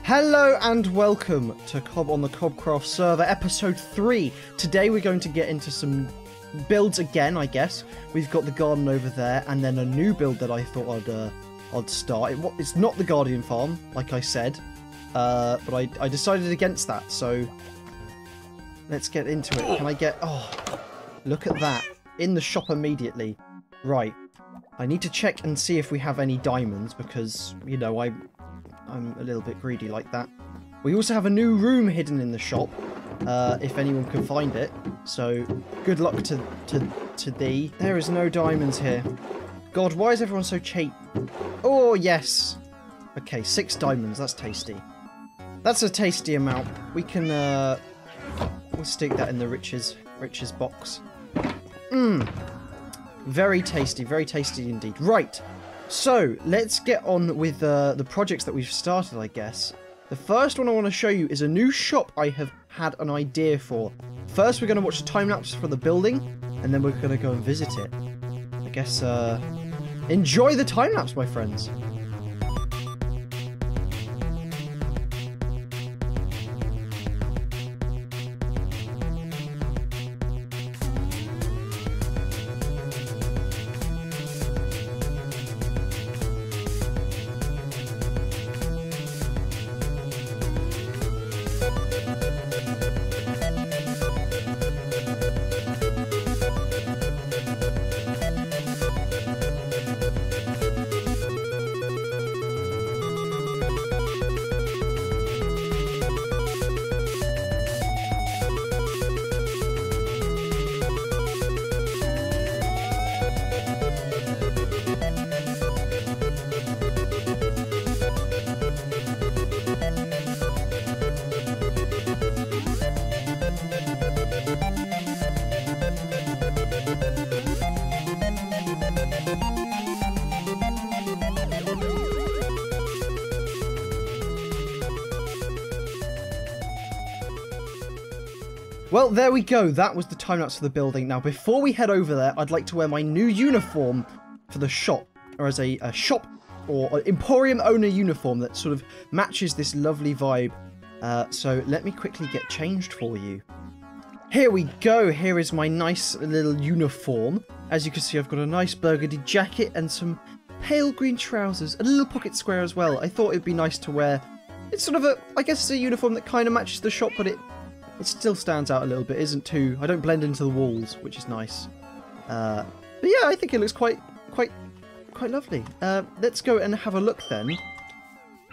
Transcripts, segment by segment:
Hello and welcome to Cob on the CobCraft server, episode 3. Today we're going to get into some builds again, I guess. We've got the garden over there, and then a new build that I thought I'd start. It's not the Guardian farm, like I said, but I decided against that, so let's get into it. Can I get... Oh, look at that. In the shop immediately. Right. I need to check and see if we have any diamonds, because, you know, I'm a little bit greedy like that. We also have a new room hidden in the shop, if anyone can find it. So, good luck to thee. There is no diamonds here. God, why is everyone so cheap? Oh, yes. Okay, 6 diamonds. That's tasty. That's a tasty amount. We can, we'll stick that in the riches box. Mmm. Very tasty indeed. Right. So, let's get on with the projects that we've started, I guess. The first one I want to show you is a new shop I have had an idea for. First, we're going to watch the time-lapse for the building, and then we're going to go and visit it. I guess, enjoy the time-lapse, my friends. Well, there we go. That was the time-lapse for the building. Now, before we head over there, I'd like to wear my new uniform for the shop, or as a shop or Emporium owner uniform that sort of matches this lovely vibe. So let me quickly get changed for you. Here we go. Here is my nice little uniform. As you can see, I've got a nice burgundy jacket and some pale green trousers, a little pocket square as well. I thought it'd be nice to wear. It's sort of a, I guess it's a uniform that kind of matches the shop, but it still stands out a little bit, isn't too... I don't blend into the walls, which is nice. But yeah, I think it looks quite lovely. Let's go and have a look then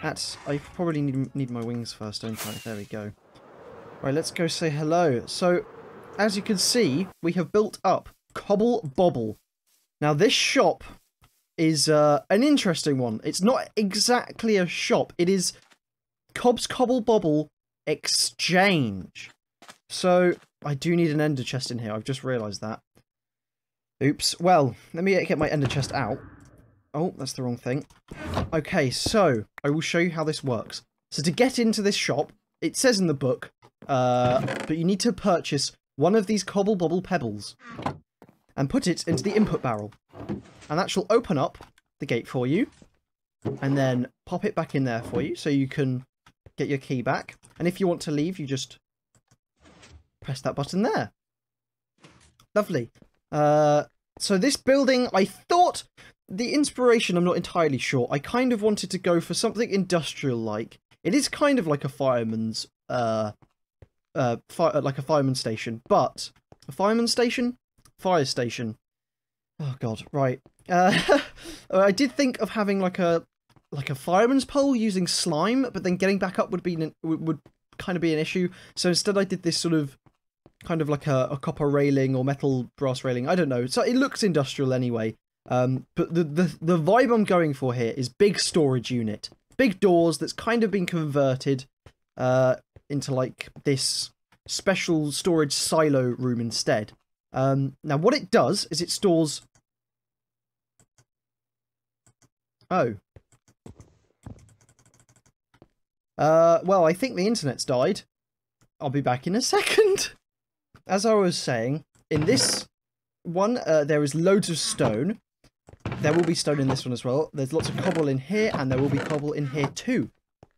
at... I probably need my wings first, don't I? There we go. Right, let's go say hello. So, as you can see, we have built up Cobble Bobble. Now, this shop is an interesting one. It's not exactly a shop. It is Cob's Cobble Bobble Exchange. So, I do need an ender chest in here. I've just realised that. Oops. Well, let me get my ender chest out. Oh, that's the wrong thing. Okay, so, I will show you how this works. So, to get into this shop, it says in the book, but you need to purchase one of these Cobble Bobble Pebbles and put it into the input barrel. And that shall open up the gate for you, and then pop it back in there for you, so you can get your key back. And if you want to leave, you just press that button there. Lovely. So this building, I thought the inspiration, I'm not entirely sure. I kind of wanted to go for something industrial-like. It is kind of like a fireman's, like a fireman's station, but a fireman's station? Fire station. Oh god, right. I did think of having like a fireman's pole using slime, but then getting back up would kind of be an issue. So instead I did this sort of kind of like a copper railing or metal brass railing. I don't know. So it looks industrial anyway. But the vibe I'm going for here is big storage unit. Big doors that's kind of been converted into like this special storage silo room instead. Now what it does is it stores... Oh. Well, I think the internet's died. I'll be back in a second. As I was saying, in this one, there is loads of stone. There will be stone in this one as well. There's lots of cobble in here, and there will be cobble in here too.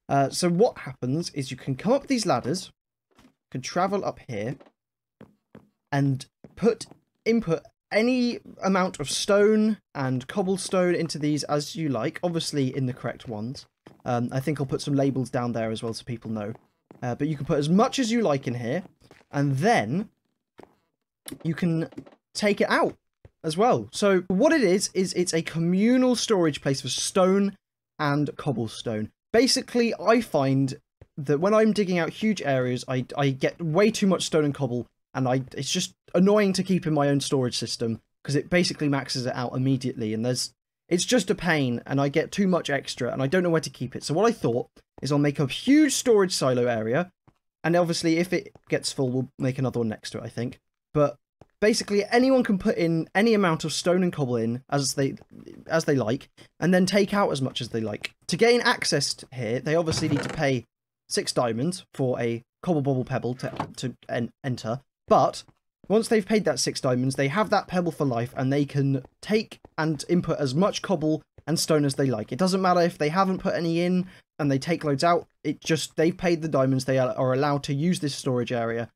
So what happens is you can come up these ladders, you can travel up here, and input any amount of stone and cobblestone into these as you like, obviously in the correct ones. I think I'll put some labels down there as well so people know. But you can put as much as you like in here, and then you can take it out as well. So what it is it's a communal storage place for stone and cobblestone. Basically, I find that when I'm digging out huge areas, I get way too much stone and cobble, and it's just annoying to keep in my own storage system, because it basically maxes it out immediately, and it's just a pain, and I get too much extra, and I don't know where to keep it. So what I thought is I'll make a huge storage silo area, and obviously if it gets full, we'll make another one next to it, I think. But basically, anyone can put in any amount of stone and cobble in as they like, and then take out as much as they like. To gain access here, they obviously need to pay 6 diamonds for a cobble bobble pebble to enter. But once they've paid that 6 diamonds, they have that pebble for life, and they can take and input as much cobble and stone as they like. It doesn't matter if they haven't put any in and they take loads out. They've paid the diamonds. They are allowed to use this storage area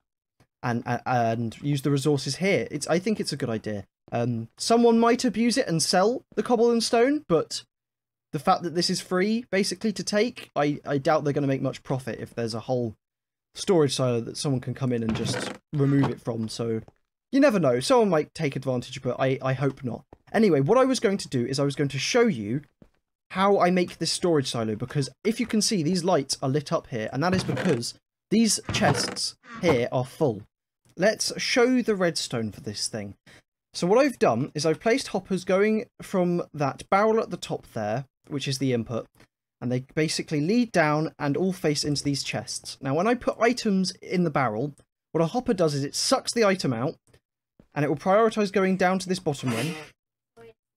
and use the resources here. I think it's a good idea. Someone might abuse it and sell the cobble and stone, but the fact that this is free basically to take, I doubt they're going to make much profit if there's a whole storage silo that someone can come in and just remove it from. So you never know, someone might take advantage, but I hope not. Anyway, what I was going to do is I was going to show you how I make this storage silo, because if you can see, these lights are lit up here, and that is because these chests here are full. Let's show the redstone for this thing. So what I've done is I've placed hoppers going from that barrel at the top there, which is the input, and they basically lead down and all face into these chests. Now, when I put items in the barrel, what a hopper does is it sucks the item out, and it will prioritise going down to this bottom one.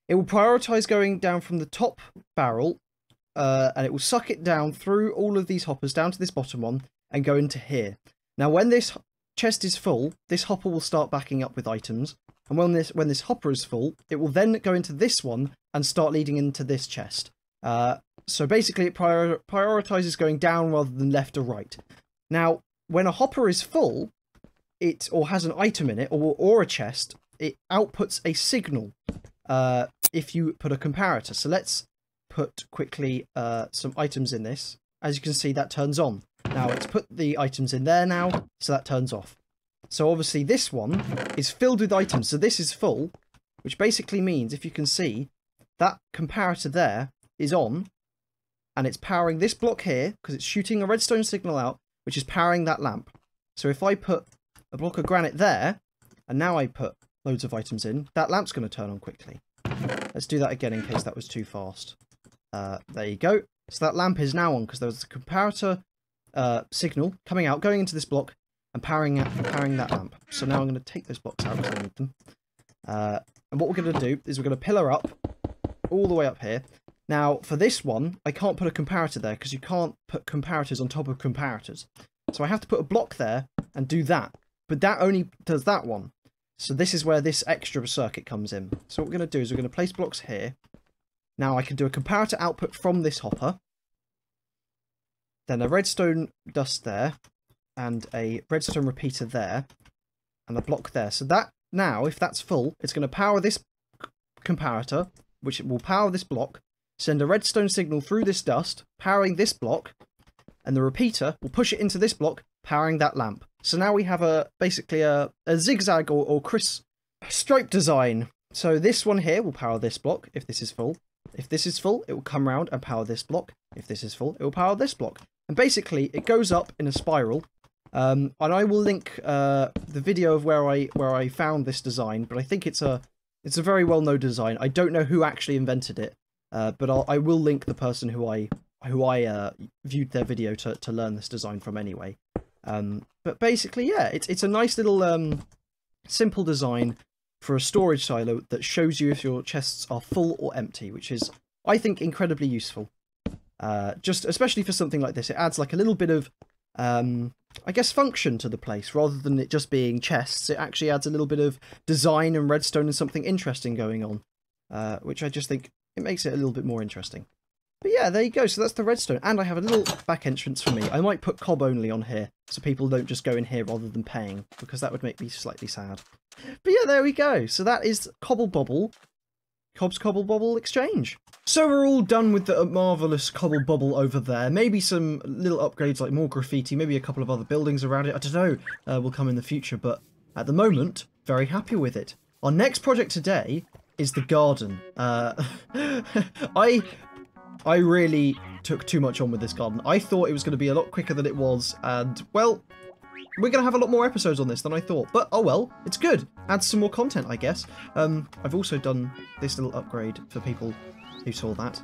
It will prioritise going down from the top barrel, and it will suck it down through all of these hoppers down to this bottom one and go into here. Now, when this chest is full, this hopper will start backing up with items, and when this hopper is full, it will then go into this one and start leading into this chest. So basically, it prioritises going down rather than left or right. Now, when a hopper is full, or has an item in it, or a chest, it outputs a signal if you put a comparator. So let's put quickly some items in this. As you can see, that turns on. Now, it's put the items in there now, so that turns off. So obviously this one is filled with items, so this is full, which basically means, if you can see, that comparator there is on, and it's powering this block here, because it's shooting a redstone signal out, which is powering that lamp. So if I put a block of granite there, and now I put loads of items in, that lamp's going to turn on quickly. Let's do that again in case that was too fast. There you go. So that lamp is now on, because there was a comparator signal coming out, going into this block, and powering that lamp. So now I'm going to take those blocks out because I need them. And what we're going to do is we're going to pillar up all the way up here. Now, for this one, I can't put a comparator there because you can't put comparators on top of comparators. So I have to put a block there and do that. But that only does that one. So this is where this extra circuit comes in. So what we're going to do is we're going to place blocks here. Now I can do a comparator output from this hopper. Then a redstone dust there. And a redstone repeater there. And a block there. So that now, if that's full, it's going to power this comparator, which will power this block. Send a redstone signal through this dust, powering this block, and the repeater will push it into this block, powering that lamp. So now we have basically a zigzag or criss stripe design. So this one here will power this block if this is full. If this is full, it will come round and power this block. If this is full, it will power this block. And basically, it goes up in a spiral. And I will link the video of where I found this design, but I think it's a very well-known design. I don't know who actually invented it. But I will link the person who I viewed their video to learn this design from anyway. But basically, yeah, it's a nice little simple design for a storage silo that shows you if your chests are full or empty, which is, I think, incredibly useful. Just especially for something like this, it adds like a little bit of I guess function to the place rather than it just being chests. It actually adds a little bit of design and redstone and something interesting going on, which I just think it makes it a little bit more interesting. But yeah, there you go. So that's the redstone. And I have a little back entrance for me. I might put cob only on here so people don't just go in here rather than paying, because that would make me slightly sad. But yeah, there we go. So that is Cobble Bobble. Cob's Cobble Bobble exchange. So we're all done with the marvellous Cobble Bobble over there. Maybe some little upgrades like more graffiti, maybe a couple of other buildings around it. I don't know, will come in the future, but at the moment, very happy with it. Our next project today is the garden. I really took too much on with this garden. I thought it was going to be a lot quicker than it was, and, well, we're going to have a lot more episodes on this than I thought. But, oh well, it's good. Adds some more content, I guess. I've also done this little upgrade for people who saw that.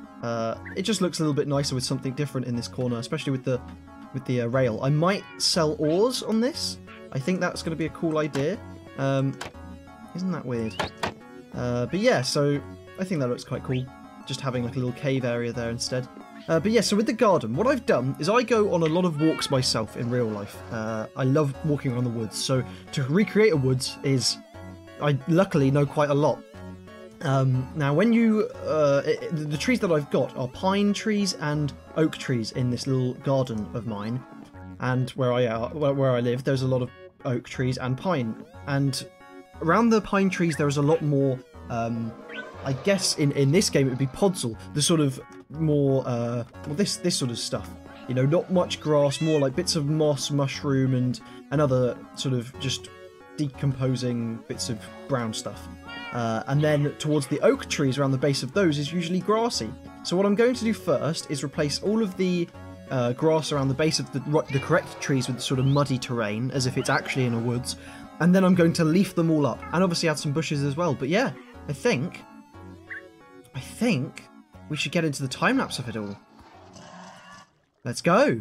It just looks a little bit nicer with something different in this corner, especially with the rail. I might sell ores on this. I think that's going to be a cool idea. Isn't that weird? But yeah, so I think that looks quite cool. Just having like a little cave area there instead. But yeah, so with the garden, what I've done is I go on a lot of walks myself in real life. I love walking around the woods, so to recreate a woods is... I luckily know quite a lot. Now, when you... the trees that I've got are pine trees and oak trees in this little garden of mine. And where I live, there's a lot of oak trees and pine. And around the pine trees, there is a lot more... I guess in this game it would be podzol, the sort of more, well, this sort of stuff. You know, not much grass, more like bits of moss, mushroom, and other sort of just decomposing bits of brown stuff. And then towards the oak trees around the base of those is usually grassy. So what I'm going to do first is replace all of the grass around the base of the correct trees with the sort of muddy terrain, as if it's actually in a woods. And then I'm going to leaf them all up, and obviously add some bushes as well. But yeah, I think we should get into the time-lapse of it all. Let's go!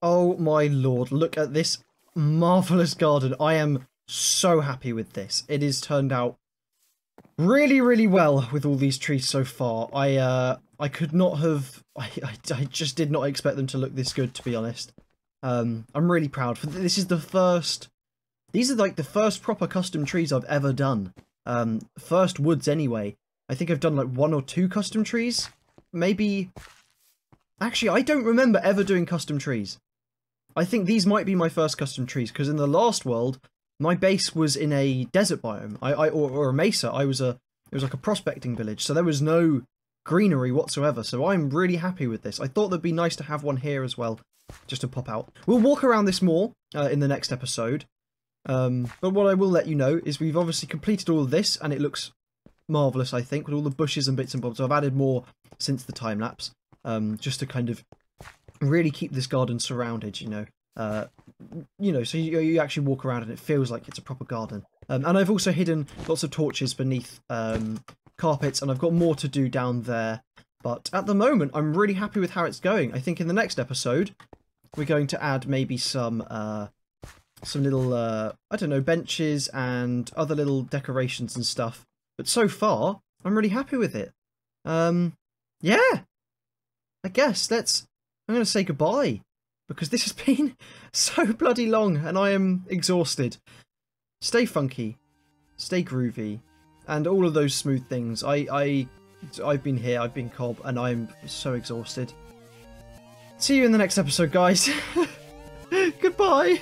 Oh my lord, look at this marvellous garden. I am so happy with this. It has turned out really, really well with all these trees so far. I could not have... I just did not expect them to look this good, to be honest. I'm really proud. This is the first... These are like the first proper custom trees I've ever done. First woods anyway. I think I've done like 1 or 2 custom trees. Maybe... Actually, I don't remember ever doing custom trees. I think these might be my first custom trees, because in the last world, my base was in a desert biome, or a mesa. It was like a prospecting village, so there was no greenery whatsoever. So I'm really happy with this. I thought it'd be nice to have one here as well, just to pop out. We'll walk around this more in the next episode. But what I will let you know is we've obviously completed all of this, and it looks marvellous, I think, with all the bushes and bits and bobs. So I've added more since the time lapse, just to kind of really keep this garden surrounded, you know, so you actually walk around and it feels like it's a proper garden. And I've also hidden lots of torches beneath carpets, and I've got more to do down there. But at the moment, I'm really happy with how it's going. I think in the next episode, we're going to add maybe some little, I don't know, benches and other little decorations and stuff. But so far, I'm really happy with it. Yeah, I guess I'm going to say goodbye, because this has been so bloody long and I am exhausted. Stay funky, stay groovy, and all of those smooth things. I've been here, I've been Cob, and I'm so exhausted. See you in the next episode, guys. Goodbye.